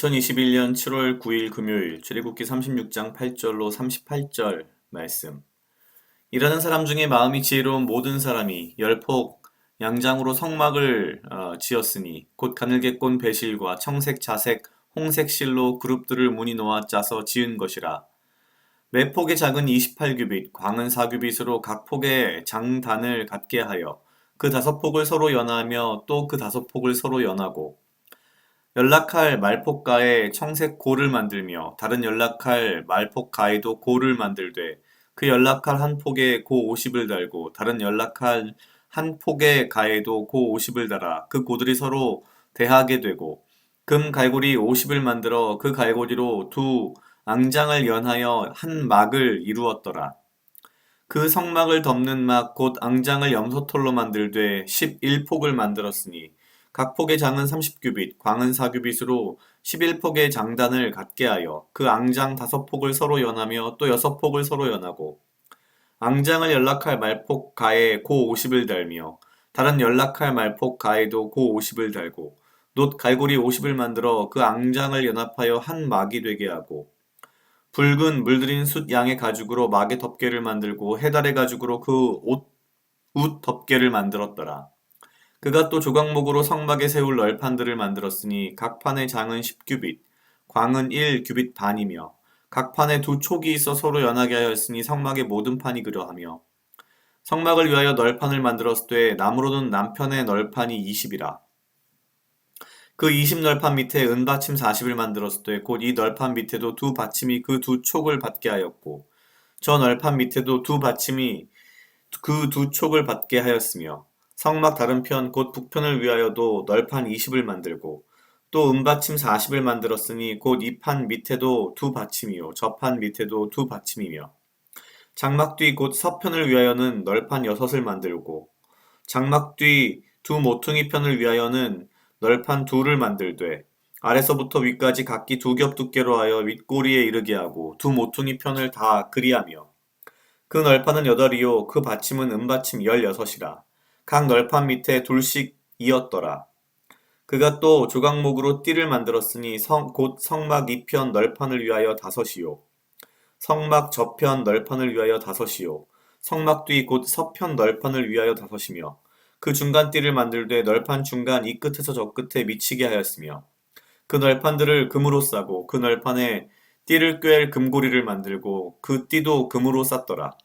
2021년 7월 9일 금요일 출애굽기 36장 8절로 38절 말씀. 일하는 사람 중에 마음이 지혜로운 모든 사람이 열폭 양장으로 성막을 지었으니 곧 가늘게 꼰 배실과 청색, 자색, 홍색 실로 그룹들을 무늬 놓아 짜서 지은 것이라. 매 폭의 작은 28규빗, 광은 4규빗으로 각 폭의 장단을 갖게 하여 그 다섯 폭을 서로 연하며 또 그 다섯 폭을 서로 연하고 연락할 말폭가에 청색 고를 만들며 다른 연락할 말폭가에도 고를 만들되 그 연락할 한 폭에 고 50을 달고 다른 연락할 한 폭의 가에도 고 50을 달아 그 고들이 서로 대하게 되고 금 갈고리 50을 만들어 그 갈고리로 두 앙장을 연하여 한 막을 이루었더라. 그 성막을 덮는 막 곧 앙장을 염소털로 만들되 11폭을 만들었으니 각 폭의 장은 30규빗, 광은 4규빗으로 11폭의 장단을 갖게 하여 그 앙장 5폭을 서로 연하며 또 6폭을 서로 연하고 앙장을 연락할 말폭 가에 고 50을 달며 다른 연락할 말폭 가에도 고 50을 달고 놋 갈고리 50을 만들어 그 앙장을 연합하여 한 막이 되게 하고 붉은 물들인 숫 양의 가죽으로 막의 덮개를 만들고 해달의 가죽으로 그 옷 덮개를 만들었더라. 그가 또 조각목으로 성막에 세울 널판들을 만들었으니 각 판의 장은 10규빗, 광은 1규빗 반이며 각 판에 두 촉이 있어 서로 연하게 하였으니 성막의 모든 판이 그러하며 성막을 위하여 널판을 만들었을 때 나무로는 남편의 널판이 20이라. 그 20널판 밑에 은받침 40을 만들었을 때 곧 이 널판 밑에도 두 받침이 그 두 촉을 받게 하였고 저 널판 밑에도 두 받침이 그 두 촉을 받게 하였으며 성막 다른 편 곧 북편을 위하여도 널판 20을 만들고 또 은받침 40을 만들었으니 곧 이 판 밑에도 두 받침이요 저 판 밑에도 두 받침이며 장막 뒤 곧 서편을 위하여는 널판 6을 만들고 장막 뒤 두 모퉁이 편을 위하여는 널판 둘을 만들되 아래서부터 위까지 각기 2겹 두께로 하여 윗꼬리에 이르게 하고 두 모퉁이 편을 다 그리하며 그 널판은 8이요 그 받침은 은받침 16이라. 각 널판 밑에 둘씩 이었더라. 그가 또 조각목으로 띠를 만들었으니 곧 성막 이편 널판을 위하여 5이요 성막 저편 널판을 위하여 5이요 성막 뒤 곧 서편 널판을 위하여 5이며 그 중간 띠를 만들되 널판 중간 이 끝에서 저 끝에 미치게 하였으며 그 널판들을 금으로 싸고 그 널판에 띠를 꿰 금고리를 만들고 그 띠도 금으로 쌌더라.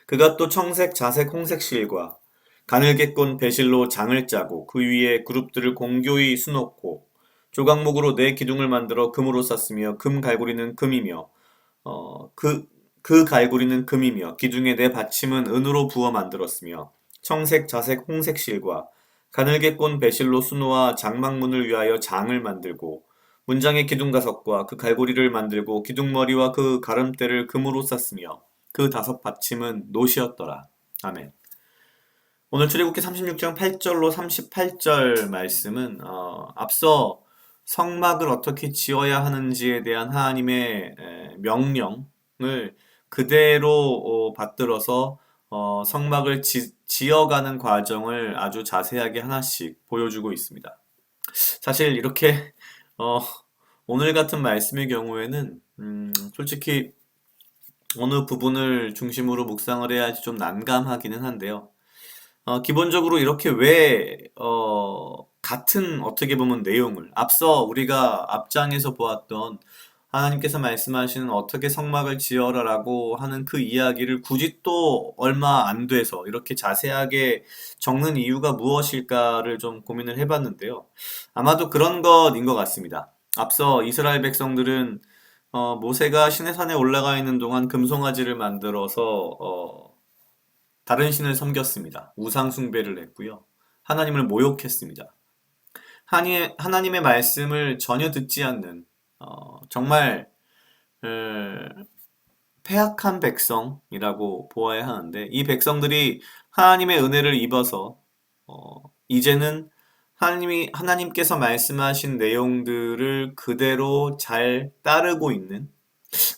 그가 또 청색, 자색, 홍색 실과 가늘게 꼰 배실로 장을 짜고 그 위에 그룹들을 공교히 수놓고 조각목으로 네 기둥을 만들어 금으로 쌌으며 금 갈고리는 금이며 그 갈고리는 금이며 기둥의 네 받침은 은으로 부어 만들었으며 청색, 자색, 홍색 실과 가늘게 꼰 배실로 수놓아 장막문을 위하여 장을 만들고 문장의 기둥가석과 그 갈고리를 만들고 기둥머리와 그 가름대를 금으로 쌌으며 그 5받침은 노시였더라. 아멘. 오늘 출애굽기 36장 8절로 38절 말씀은 앞서 성막을 어떻게 지어야 하는지에 대한 하나님의 명령을 그대로 받들어서 성막을 지어가는 과정을 아주 자세하게 하나씩 보여주고 있습니다. 사실 이렇게 어, 오늘 같은 말씀의 경우에는 솔직히 어느 부분을 중심으로 묵상을 해야 할지 좀 난감하기는 한데요. 기본적으로 이렇게 같은 어떻게 보면 내용을 앞서 우리가 앞장에서 보았던 하나님께서 말씀하시는 어떻게 성막을 지어라라고 하는 그 이야기를 굳이 또 얼마 안 돼서 이렇게 자세하게 적는 이유가 무엇일까를 좀 고민을 해봤는데요. 아마도 그런 것인 것 같습니다. 앞서 이스라엘 백성들은 모세가 시내산에 올라가 있는 동안 금송아지를 만들어서 다른 신을 섬겼습니다. 우상 숭배를 했고요. 하나님을 모욕했습니다. 하나님의 말씀을 전혀 듣지 않는 정말 에, 패악한 백성이라고 보아야 하는데 이 백성들이 하나님의 은혜를 입어서 이제는 하나님께서 말씀하신 내용들을 그대로 잘 따르고 있는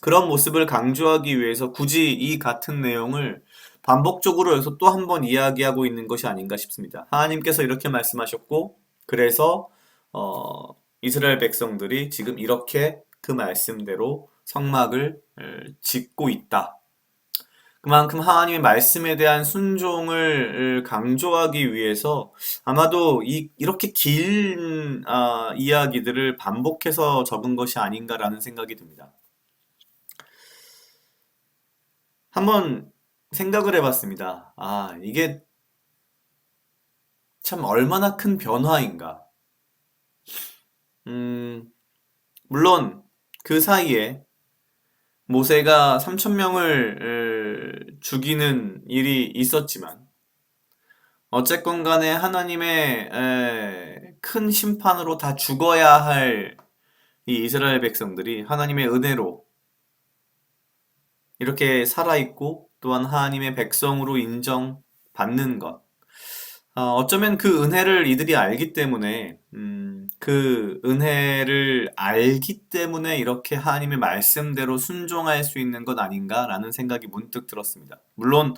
그런 모습을 강조하기 위해서 굳이 이 같은 내용을 반복적으로 여기서 또 한 번 이야기하고 있는 것이 아닌가 싶습니다. 하나님께서 이렇게 말씀하셨고 그래서 이스라엘 백성들이 지금 이렇게 그 말씀대로 성막을 짓고 있다. 그만큼 하나님의 말씀에 대한 순종을 강조하기 위해서 아마도 이렇게 긴 이야기들을 반복해서 적은 것이 아닌가라는 생각이 듭니다. 한번 생각을 해봤습니다. 이게 참 얼마나 큰 변화인가. 물론 그 사이에 모세가 3천 명을 죽이는 일이 있었지만 어쨌건 간에 하나님의 큰 심판으로 다 죽어야 할 이 이스라엘 백성들이 하나님의 은혜로 이렇게 살아있고 또한 하나님의 백성으로 인정받는 것. 어쩌면 그 은혜를 이들이 알기 때문에, 그 은혜를 알기 때문에 이렇게 하나님의 말씀대로 순종할 수 있는 것 아닌가라는 생각이 문득 들었습니다. 물론,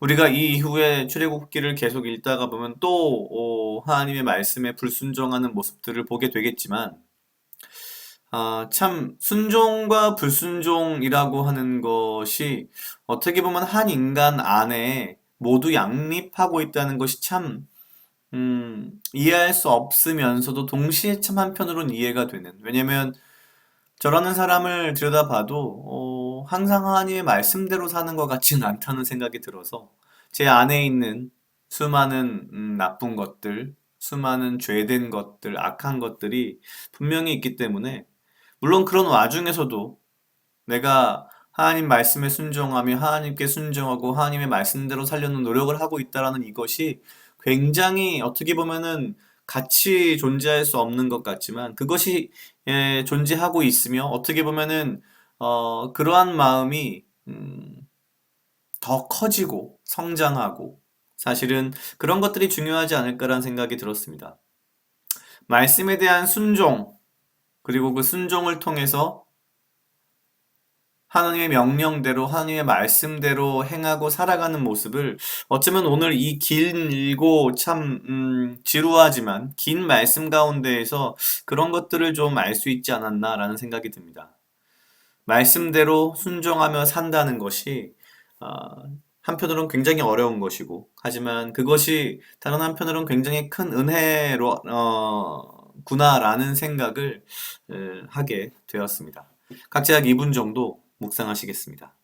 우리가 이 이후에 출애굽기를 계속 읽다가 보면 또 하나님의 말씀에 불순종하는 모습들을 보게 되겠지만, 참 순종과 불순종이라고 하는 것이 어떻게 보면 한 인간 안에 모두 양립하고 있다는 것이 참 이해할 수 없으면서도 동시에 참 한편으론 이해가 되는. 왜냐면 저라는 사람을 들여다봐도 항상 하나님의 말씀대로 사는 것 같지는 않다는 생각이 들어서 제 안에 있는 수많은 나쁜 것들, 수많은 죄된 것들, 악한 것들이 분명히 있기 때문에 물론 그런 와중에서도 내가 하나님 말씀에 순종하며 하나님께 순종하고 하나님의 말씀대로 살려는 노력을 하고 있다라는 이것이 굉장히 어떻게 보면은 같이 존재할 수 없는 것 같지만 그것이 존재하고 있으며 어떻게 보면은 그러한 마음이 더 커지고 성장하고 사실은 그런 것들이 중요하지 않을까라는 생각이 들었습니다. 말씀에 대한 순종 그리고 그 순종을 통해서 하나님의 명령대로 하나님의 말씀대로 행하고 살아가는 모습을 어쩌면 오늘 이 길고 참 지루하지만 긴 말씀 가운데에서 그런 것들을 좀 알 수 있지 않았나라는 생각이 듭니다. 말씀대로 순종하며 산다는 것이 어, 한편으로는 굉장히 어려운 것이고 하지만 그것이 다른 한편으로는 굉장히 큰 은혜로 구나라는 생각을 하게 되었습니다. 각자 약 2분 정도 묵상하시겠습니다.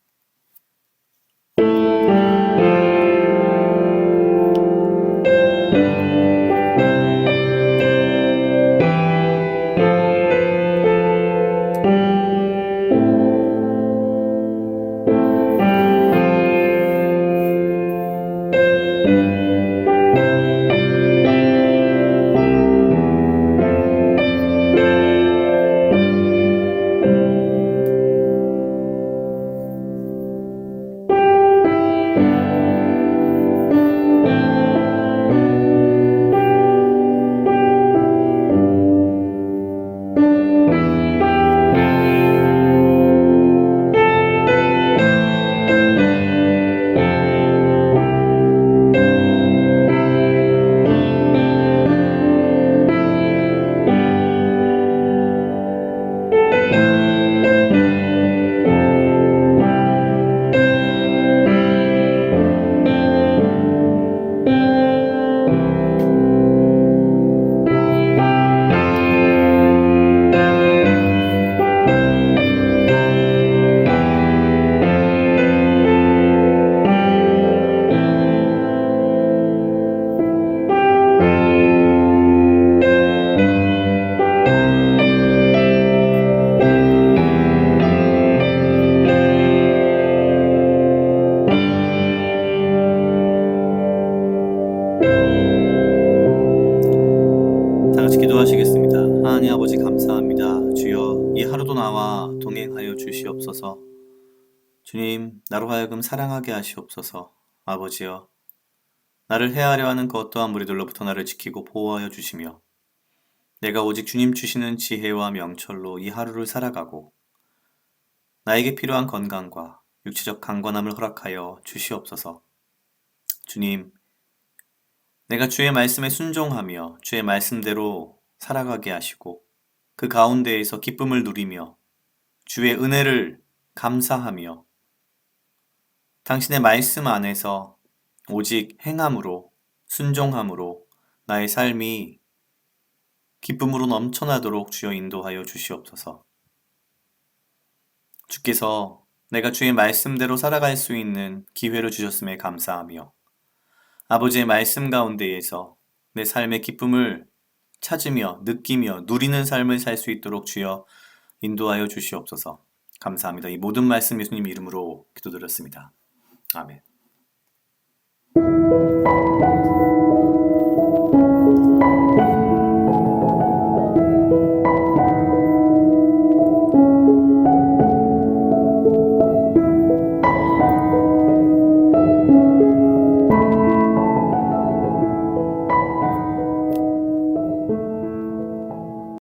다 같이 기도하시겠습니다. 하나님 아버지 감사합니다. 주여 이 하루도 나와 동행하여 주시옵소서. 주님 나로 하여금 사랑하게 하시옵소서. 아버지여 나를 해하려 하는 그 어떠한 무리들로부터 나를 지키고 보호하여 주시며 내가 오직 주님 주시는 지혜와 명철로 이 하루를 살아가고 나에게 필요한 건강과 육체적 강건함을 허락하여 주시옵소서. 주님 내가 주의 말씀에 순종하며 주의 말씀대로 살아가게 하시고 그 가운데에서 기쁨을 누리며 주의 은혜를 감사하며 당신의 말씀 안에서 오직 행함으로 순종함으로 나의 삶이 기쁨으로 넘쳐나도록 주여 인도하여 주시옵소서. 주께서 내가 주의 말씀대로 살아갈 수 있는 기회를 주셨음에 감사하며 아버지의 말씀 가운데에서 내 삶의 기쁨을 찾으며 느끼며 누리는 삶을 살 수 있도록 주여 인도하여 주시옵소서. 감사합니다. 이 모든 말씀 예수님 이름으로 기도드렸습니다. 아멘.